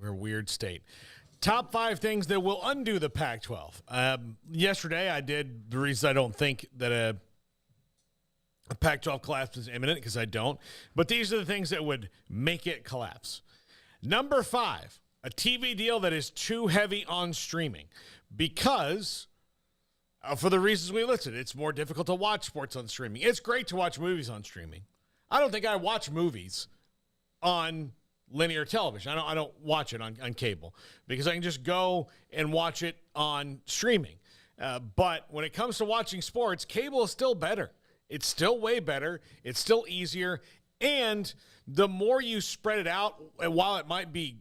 We're a weird state. Top 5 things that will undo the Pac-12. Yesterday, I did the reason I don't think that a Pac-12 collapse is imminent, because I don't. But these are the things that would make it collapse. Number 5, a TV deal that is too heavy on streaming, because for the reasons we listed, it's more difficult to watch sports on streaming. It's great to watch movies on streaming. I don't think I watch movies on linear television. I don't watch it on cable, because I can just go and watch it on streaming. But when it comes to watching sports, cable is still better. It's still way better. It's still easier. And the more you spread it out, and while it might be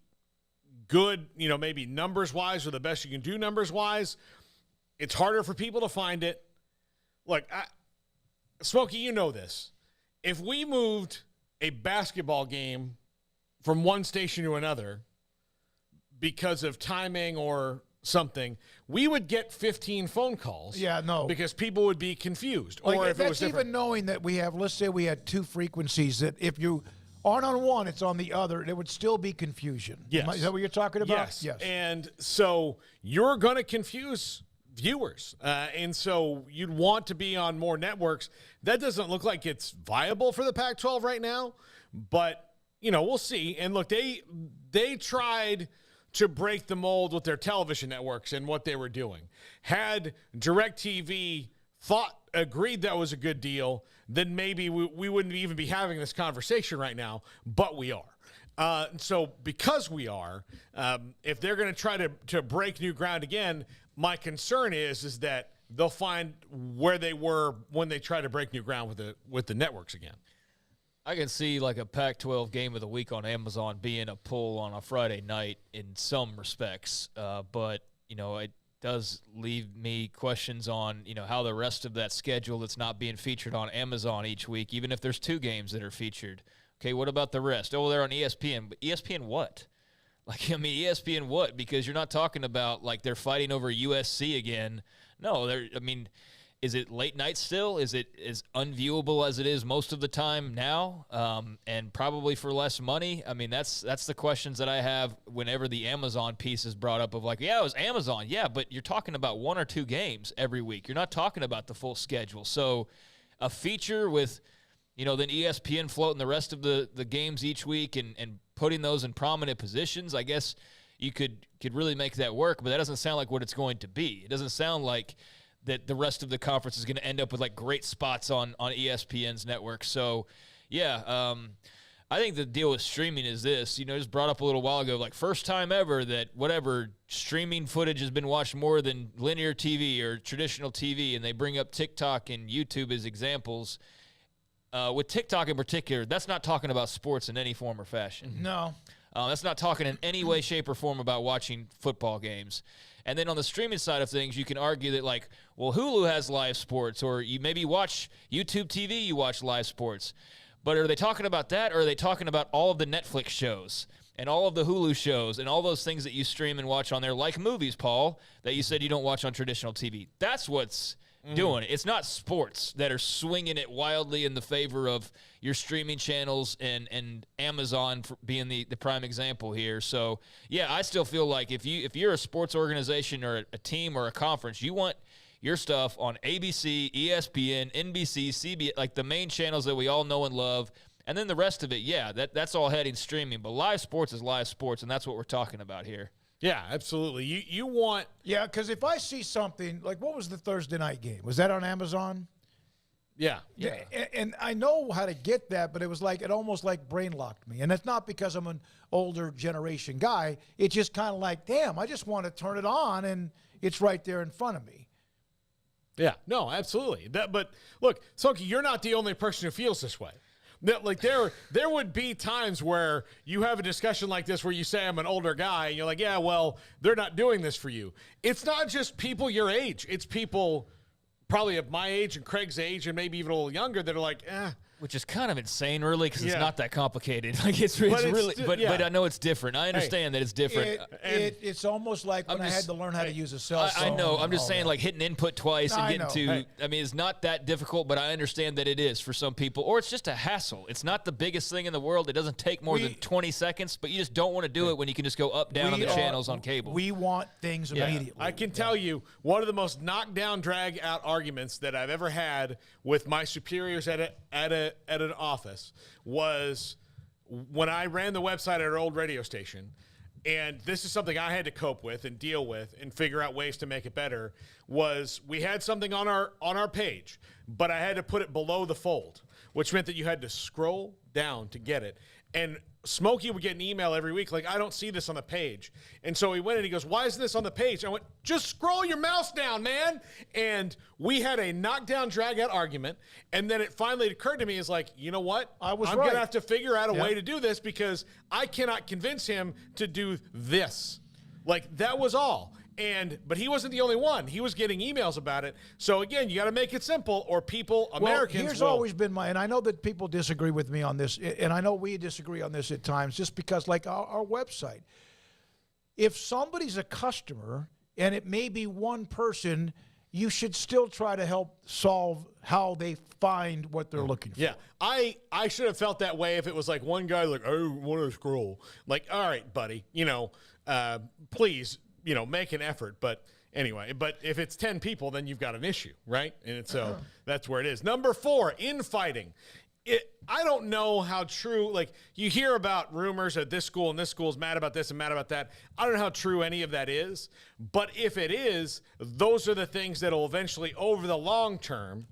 good, maybe numbers-wise, or the best you can do numbers-wise, it's harder for people to find it. Look, Smokey, you know this. If we moved a basketball game from one station to another because of timing or something, we would get 15 phone calls. Yeah, no. Because people would be confused. Like, or if that's it was different. even knowing that we have, let's say we had 2 frequencies, that if you aren't on one, it's on the other, there would still be confusion. Yes. Is that what you're talking about? Yes. And so you're going to confuse viewers. And so you'd want to be on more networks. That doesn't look like it's viable for the Pac-12 right now, but we'll see. And look, they tried to break the mold with their television networks and what they were doing. Had DirecTV agreed that was a good deal, then maybe we wouldn't even be having this conversation right now, but we are. So because we are, if they're going to try to break new ground again, my concern is that they'll find where they were when they try to break new ground with the networks again. I can see like a Pac-12 game of the week on Amazon being a pull on a Friday night in some respects, but it does leave me questions on how the rest of that schedule that's not being featured on Amazon each week, even if there's 2 games that are featured. Okay, what about the rest? Oh, they're on ESPN, but ESPN what? ESPN what? Because you're not talking about like they're fighting over USC again. No, is it late night still? Is it as unviewable as it is most of the time now? And probably for less money? That's the questions that I have whenever the Amazon piece is brought up of like, yeah, it was Amazon. Yeah, but you're talking about 1 or 2 games every week. You're not talking about the full schedule. So a feature with, then ESPN floating the rest of the games each week and putting those in prominent positions, I guess you could really make that work, but that doesn't sound like what it's going to be. It doesn't sound like that the rest of the conference is going to end up with like great spots on ESPN's network. So, yeah, I think the deal with streaming is this. Just brought up a little while ago, like first time ever that whatever streaming footage has been watched more than linear TV or traditional TV, and they bring up TikTok and YouTube as examples. With TikTok in particular, that's not talking about sports in any form or fashion. No. That's not talking in any way, shape, or form about watching football games. And then on the streaming side of things, you can argue that, like, well, Hulu has live sports, or you maybe watch YouTube TV, you watch live sports. But are they talking about that, or are they talking about all of the Netflix shows and all of the Hulu shows and all those things that you stream and watch on there, like movies, Paul, that you said you don't watch on traditional TV? That's what's doing it. It's not sports that are swinging it wildly in the favor of your streaming channels and Amazon for being the prime example here. So, yeah, I still feel like if you're a sports organization or a team or a conference, you want your stuff on ABC, ESPN, NBC, CBS, like the main channels that we all know and love. And then the rest of it, yeah, that's all heading streaming. But live sports is live sports, and that's what we're talking about here. Yeah, absolutely. You want... Yeah, because if I see something, like what was the Thursday night game? Was that on Amazon? Yeah. And I know how to get that, but it was like, it almost like brain locked me. And it's not because I'm an older generation guy. It's just kind of like, damn, I just want to turn it on, and it's right there in front of me. Yeah, no, absolutely. But look, Smokey, you're not the only person who feels this way. Like there would be times where you have a discussion like this where you say I'm an older guy and you're like, yeah, well, they're not doing this for you. It's not just people your age. It's people probably of my age and Craig's age and maybe even a little younger that are like, Which is kind of insane, really, because it's Yeah. not that complicated. Like it's really, but I know it's different. I understand that it's different. It's almost like when I had to learn how to use a cell phone. I know. I'm just saying, like hitting input twice and getting to. Hey. I mean, it's not that difficult, but I understand that it is for some people, or it's just a hassle. It's not the biggest thing in the world. It doesn't take more than 20 seconds, but you just don't want to do it when you can just go up, down on the channels on cable. We want things immediately. I can tell you one of the most knockdown, drag out arguments that I've ever had with my superiors at an office was when I ran the website at our old radio station. And this is something I had to cope with and deal with and figure out ways to make it better. Was we had something on our page, but I had to put it below the fold, which meant that you had to scroll down to get it. And Smokey would get an email every week like, I don't see this on the page. And so he went and he goes, why isn't this on the page? I went, just scroll your mouse down, man. And we had a knockdown, drag out argument. And then it finally occurred to me is like, you know what? I'm going to have to figure out a way to do this because I cannot convince him to do this. Like, that was all. But he wasn't the only one. He was getting emails about it. So again, you got to make it simple, or Americans. Here's always been and I know that people disagree with me on this, and I know we disagree on this at times, just because, like our website, if somebody's a customer and it may be one person, you should still try to help solve how they find what they're looking for. Yeah, I should have felt that way if it was like one guy like, I want to scroll. Like, all right, buddy, please. Make an effort. But anyway, if it's 10 people, then you've got an issue, right? And so that's where it is. Number 4, infighting. I don't know how true, like you hear about rumors that this school and this school is mad about this and mad about that. I don't know how true any of that is. But if it is, those are the things that will eventually, over the long term,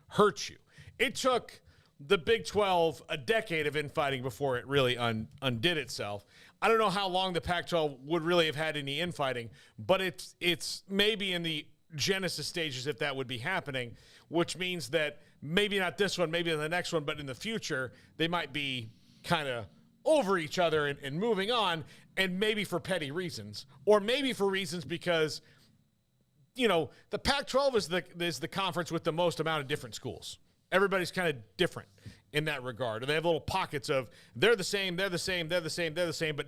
hurt you. It took the Big 12 a decade of infighting before it really undid itself. I don't know how long the Pac-12 would really have had any infighting, but it's maybe in the genesis stages if that would be happening, which means that maybe not this one, maybe the next one, but in the future, they might be kind of over each other and moving on, and maybe for petty reasons, or maybe for reasons because, the Pac-12 is the conference with the most amount of different schools. Everybody's kind of different in that regard. They have little pockets of they're the same, but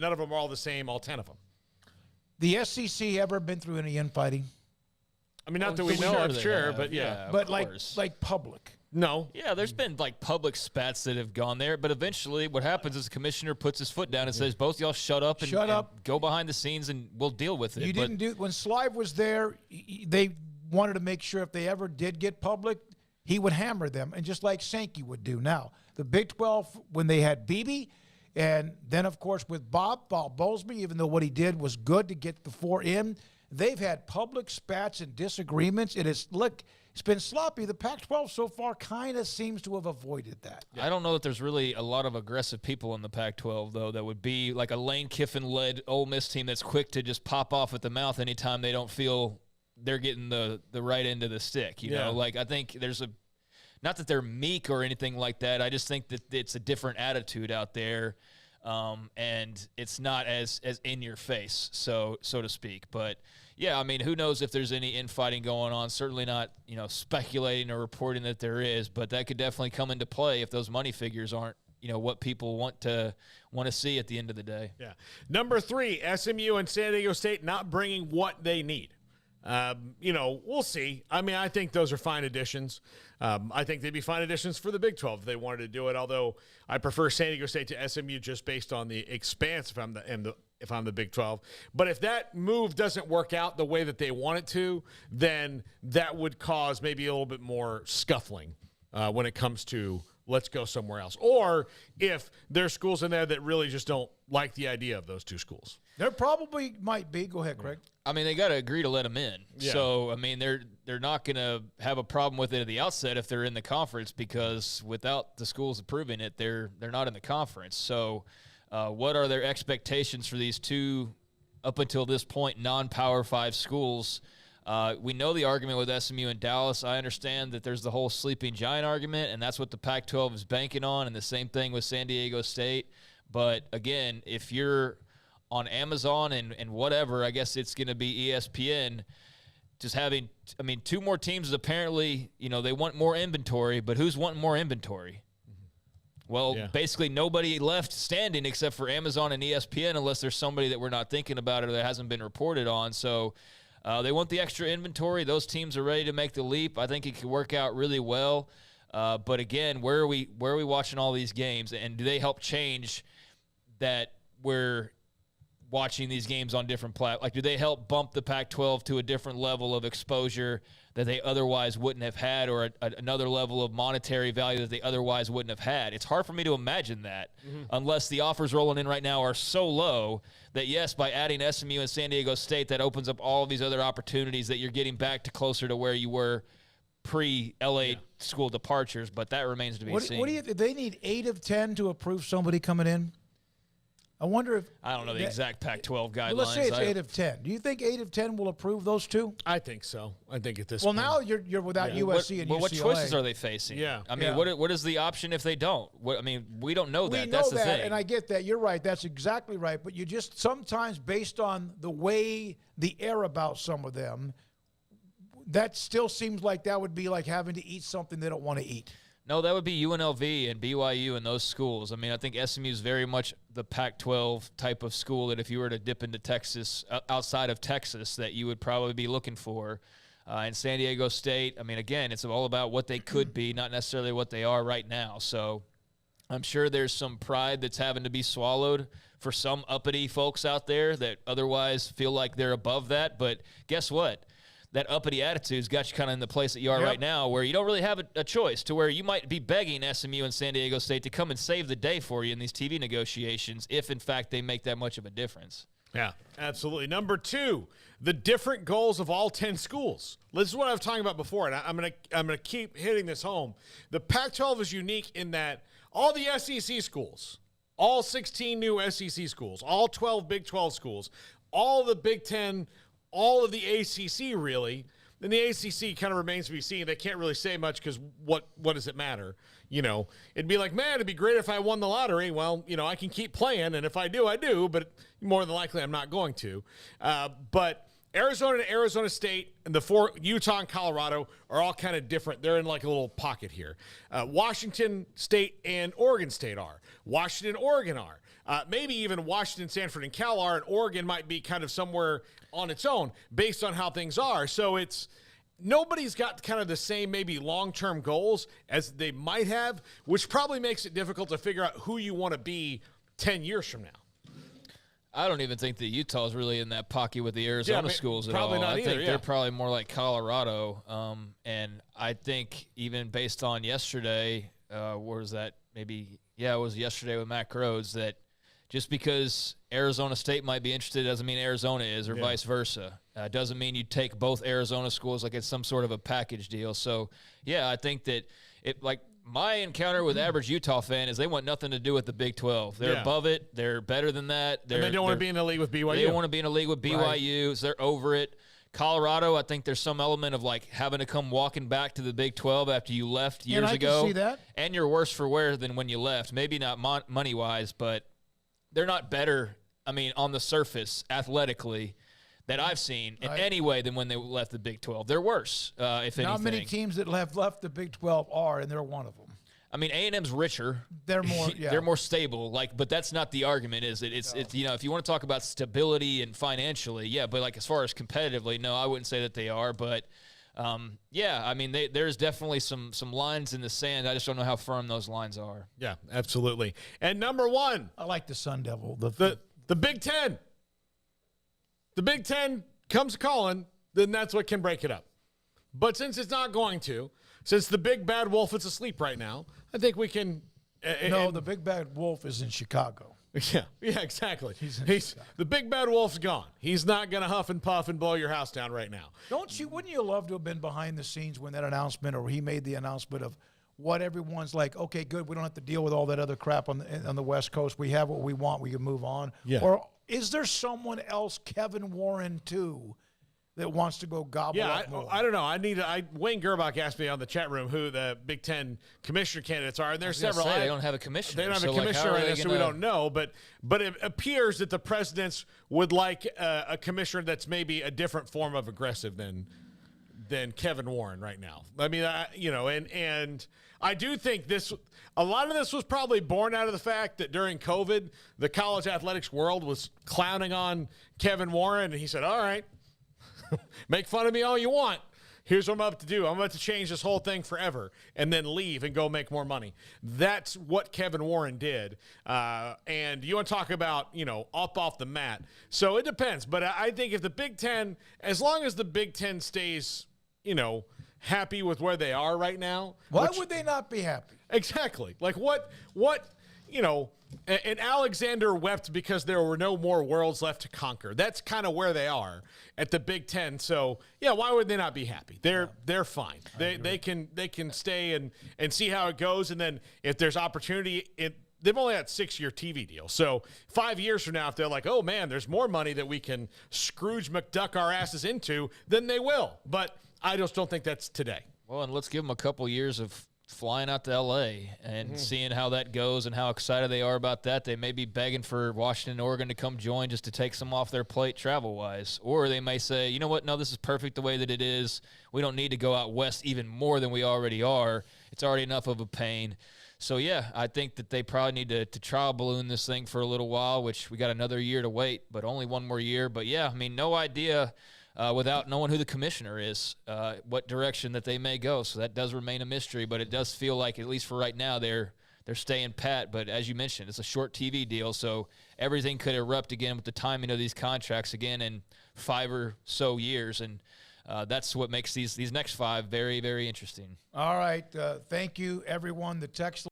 none of them are all the same, all 10 of them. The SEC ever been through any infighting? I mean, not that we know of, sure, but but like public. No. Yeah, there's been like public spats that have gone there, but eventually what happens is the commissioner puts his foot down and says, both y'all shut up and go behind the scenes and we'll deal with it. You didn't do when Slive was there, they wanted to make sure if they ever did get public, he would hammer them, and just like Sankey would do. Now, the Big 12, when they had Beebe, and then, of course, with Bob Bowlesby, even though what he did was good to get the 4 in, they've had public spats and disagreements. It's been sloppy. The Pac-12 so far kind of seems to have avoided that. I don't know that there's really a lot of aggressive people in the Pac-12, though, that would be like a Lane Kiffin-led Ole Miss team that's quick to just pop off at the mouth anytime they don't feel they're getting the right end of the stick. You know, like I think there's not that they're meek or anything like that. I just think that it's a different attitude out there, and it's not as in your face, so to speak. But yeah, I mean, who knows if there's any infighting going on? Certainly not, speculating or reporting that there is, but that could definitely come into play if those money figures aren't, what people want to see at the end of the day. Yeah. Number 3, SMU and San Diego State not bringing what they need. We'll see. I mean, I think those are fine additions. I think they'd be fine additions for the Big 12 if they wanted to do it, although I prefer San Diego State to SMU just based on the expanse if I'm the Big 12. But if that move doesn't work out the way that they want it to, then that would cause maybe a little bit more scuffling when it comes to let's go somewhere else. Or if there's schools in there that really just don't like the idea of those two schools. There probably might be. Go ahead, Craig. I mean, they got to agree to let them in. Yeah. So, I mean, they're not going to have a problem with it at the outset if they're in the conference, because without the schools approving it, they're not in the conference. So, what are their expectations for these two, up until this point, non-Power 5 schools? We know the argument with SMU and Dallas. I understand that there's the whole sleeping giant argument, and that's what the Pac-12 is banking on, and the same thing with San Diego State. But, again, if you're on Amazon and whatever, I guess it's going to be ESPN, just having, I mean, 2 more teams is apparently, they want more inventory, but who's wanting more inventory? Well, basically nobody left standing except for Amazon and ESPN, unless there's somebody that we're not thinking about or that hasn't been reported on. So they want the extra inventory. Those teams are ready to make the leap. I think it could work out really well. But again, where are we watching all these games, and do they help change that we're watching these games on different platforms? Like, do they help bump the Pac-12 to a different level of exposure that they otherwise wouldn't have had, or another level of monetary value that they otherwise wouldn't have had? It's hard for me to imagine that unless the offers rolling in right now are so low that, yes, by adding SMU and San Diego State, that opens up all of these other opportunities that you're getting back to closer to where you were pre-LA school departures, but that remains to be seen. What do you? They need 8 of 10 to approve somebody coming in. I wonder if I don't know the exact Pac-12 guidelines. Well, let's say it's 8 of 10. Do you think 8 of 10 will approve those 2? I think so. I think at this point. point. Now you're without USC and UCLA. What choices are they facing? Yeah. I mean, what is the option if they don't? We don't know that. That's the thing. And I get that. You're right. That's exactly right. But you just sometimes, based on the way the air about some of them, that still seems like that would be like having to eat something they don't want to eat. No, that would be UNLV and BYU and those schools. I mean, I think SMU is very much the Pac-12 type of school that if you were to dip into Texas, outside of Texas, that you would probably be looking for. And San Diego State, I mean, again, it's all about what they could be, not necessarily what they are right now. So I'm sure there's some pride that's having to be swallowed for some uppity folks out there that otherwise feel like they're above that. But guess what? That uppity attitude's got you kind of in the place that you are right now, where you don't really have a choice, to where you might be begging SMU and San Diego State to come and save the day for you in these TV negotiations, if in fact they make that much of a difference. Yeah, absolutely. Number 2, the different goals of all 10 schools. This is what I was talking about before, and I'm gonna keep hitting this home. The Pac-12 is unique in that all the SEC schools, all 16 new SEC schools, all 12 Big 12 schools, all the Big 10, all of the ACC, really. Then the ACC kind of remains to be seen. They can't really say much because what does it matter? It'd be like, man, it'd be great if I won the lottery. Well, I can keep playing, and if I do, I do, but more than likely I'm not going to. But Arizona and Arizona State and the 4, Utah and Colorado, are all kind of different. They're in like a little pocket here. Washington State and Oregon State are. Washington and Oregon are. Maybe even Washington, Stanford, and Cal are, and Oregon might be kind of somewhere on its own based on how things are. So nobody's got kind of the same maybe long-term goals as they might have, which probably makes it difficult to figure out who you want to be 10 years from now. I don't even think that Utah is really in that pocket with the Arizona schools at all. Probably not I either, think they're probably more like Colorado. And I think even based on yesterday, where was that? Maybe, it was yesterday with Matt Rhodes, that just because Arizona State might be interested doesn't mean Arizona is, or vice versa. Doesn't mean you take both Arizona schools like it's some sort of a package deal. So, I think that my encounter with average Utah fan is they want nothing to do with the Big 12. They're above it. They're better than that. And they don't want to be in the league with BYU. They don't want to be in a league with BYU. Right. So they're over it. Colorado, I think there's some element of like having to come walking back to the Big 12 after you left years ago. I can see that. And you're worse for wear than when you left. Maybe not money-wise, but they're not better, on the surface, athletically, that I've seen in any way than when they left the Big 12. They're worse, if anything. Not many teams that have left the Big 12 are, and they're one of them. A&M's richer. They're more, they're more stable. But that's not the argument, is it? It's if you want to talk about stability and financially, but as far as competitively, no, I wouldn't say that they are. But there's definitely some lines in the sand. I just don't know how firm those lines are. Yeah, absolutely. And number 1, I like the Sun Devil. The Big 10. The Big 10 comes calling, then that's what can break it up. But since it's not going to, since the big bad wolf is asleep right now, I think we can. The big bad wolf is in Chicago. Yeah, exactly. The big bad wolf's gone. He's not going to huff and puff and blow your house down right now. Wouldn't you love to have been behind the scenes when that announcement, or he made the announcement of what everyone's like, okay, good, we don't have to deal with all that other crap on the West Coast. We have what we want. We can move on. Yeah. Or is there someone else, Kevin Warren, too, that wants to go gobble up more? I don't know. Wayne Gerbach asked me on the chat room who the Big 10 commissioner candidates are, and there's several. They don't have a commissioner. They don't have a commissioner right now, so we don't know. But it appears that the presidents would like a commissioner that's maybe a different form of aggressive than than Kevin Warren right now. I mean, and I do think a lot of this was probably born out of the fact that during COVID, the college athletics world was clowning on Kevin Warren, and he said, all right, make fun of me all you want. Here's what I'm about to do. I'm about to change this whole thing forever and then leave and go make more money. That's what Kevin Warren did. And you want to talk about, up off the mat. So it depends. But I think if the Big Ten, as long as the Big Ten stays, happy with where they are right now. Why would they not be happy? Exactly. Like what, and Alexander wept because there were no more worlds left to conquer. That's kind of where they are at the Big Ten. So yeah, why would they not be happy? They're fine. They can stay and see how it goes. And then if there's opportunity, they've only got 6-year TV deal. So 5 years from now, if they're like, oh man, there's more money that we can Scrooge McDuck our asses into, then they will. But I just don't think that's today. Well, and let's give them a couple years of flying out to L.A. and seeing how that goes and how excited they are about that. They may be begging for Washington and Oregon to come join just to take some off their plate travel-wise. Or they may say, you know what, no, this is perfect the way that it is. We don't need to go out west even more than we already are. It's already enough of a pain. So, yeah, I think that they probably need to trial balloon this thing for a little while, which we got another year to wait, but only one more year. But, yeah, I mean, no idea without knowing who the commissioner is, what direction that they may go. So that does remain a mystery, but it does feel like, at least for right now, they're staying pat. But as you mentioned, it's a short TV deal, so everything could erupt again with the timing of these contracts again in 5 or so years. And that's what makes these next 5 very, very interesting. All right. Thank you, everyone. The text